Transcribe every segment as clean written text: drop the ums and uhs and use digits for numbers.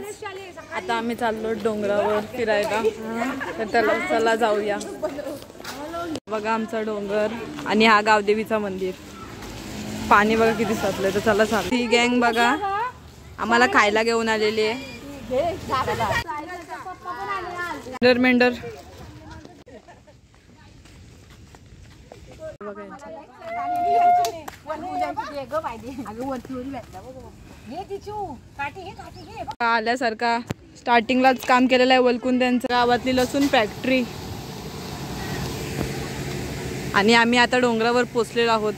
Guys आता आम्ही चाललो डोंगरावर फिरायला, तर चला जाऊया. बघा आमचा डोंगर आणि हा गावदेवीचा मंदिर. पाणी बघा किती साचलंय. तर चला चाल. ही गँग बघा आम्हाला खायला घेऊन आलेली आहे. मेंढर आल्यासारखा स्टार्टिंगलाच काम केलेलं आहे वलकुंद्यांचं. गावातली लसूण फॅक्टरी. आणि आम्ही आता डोंगरावर पोचलेलो आहोत.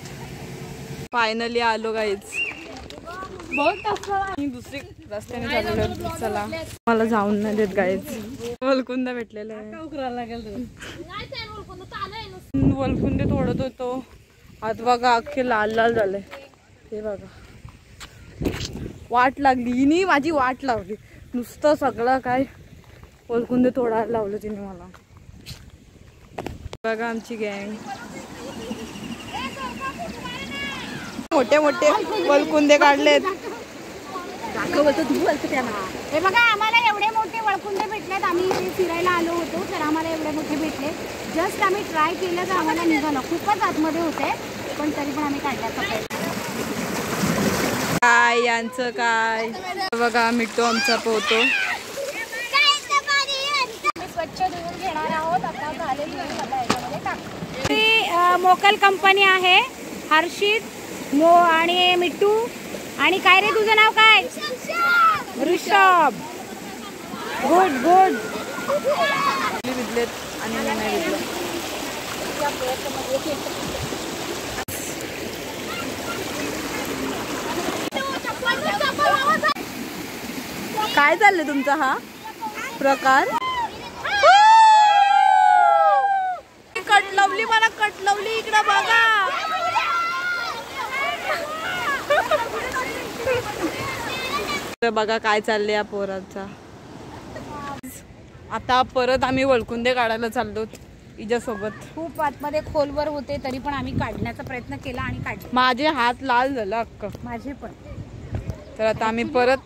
फायनली आलो गाईज. दुसरी रस्त्याने चाललो. चला मला जाऊन नाही देत गाईज. वलकुंदा भेटलेला आहे. वलकुंदे तोडत होतो. आता बघा अख्खे लाल लाल झाले. हे बघा वाट लागली हिनी, माझी वाट लावली. नुसतं सगळं काय वलकुंदे तोडायला लावलं तिने मला. बघा आमची गँग. मोठे मोठे वलकुंदे काढलेत. हे बघा आम्हाला एवढे मोठे वळकुंदे भेटलेत. आम्ही इथे फिरायला आलो होतो तर आम्हाला एवढे मोठे भेटले. जस्ट आम्ही ट्राय केलं तर आम्हाला निघालं. खूपच आतमध्ये होते पण तरी पण आम्ही काढण्याचा प्रयत्न. काय यांचं काय बघा. मिठू आमचा पोहतो. स्वच्छ धुवून घेणार आहोत. आता झालेली मला याच्यामध्ये टाक. ही मोकल कंपनी आहे. हर्षित मो आणि मिठू आणि काय रे तुझं नाव काय? ऋषभ. Good good. विजलेत आणि नाही विजलं. काय चाललंय तुमचा हा प्रकार? कटलवली मला कटलवली इकडं बघा. बघा काय चाललंय या पोरांचा. आता परत आम्ही वळकुंदे काढायला चाललो हिच्यासोबत. खूप आतमध्ये खोलवर होते तरी पण आम्ही काढण्याचा प्रयत्न केला आणि काढले. माझे हात लाल झाला अक्क. माझे पण. तर आता आम्ही परत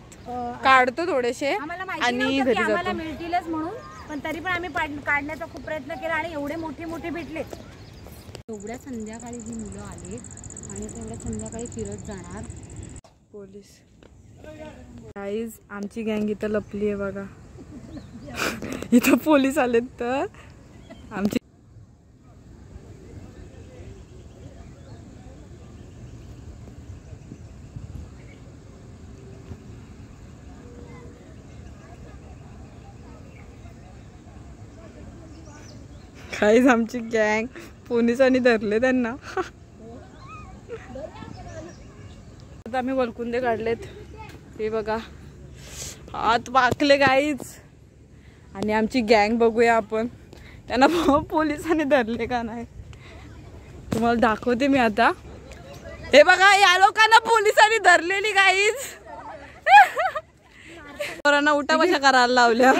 काढतो थोडेसे आणि घरी जातो. आम्हाला मिळतीलच म्हणून पण तरी पण आम्ही काढण्याचा खूप प्रयत्न केला आणि एवढे मोठे मोठे भेटले. एवढ्या संध्याकाळी ही मुलं आले आणि तेवढ्या संध्याकाळी फिरत जाणार. पोलीस गाईज आमची गँग इथं लपली आहे बघा. इथं पोलीस आलेत तर आमची गाईज आमची गँग पोलिसांनी धरले त्यांना. आता आम्ही वलकुंदे काढलेत. हे बघा हात वाकले गाईज. आणि आमची गँग बघूया आपण त्यांना पोलिसांनी धरले का नाही तुम्हाला दाखवते मी आता. हे बघा या लोकांना पोलिसांनी धरलेली गाईज. पोरांना उठा बशा करायला लावल्या.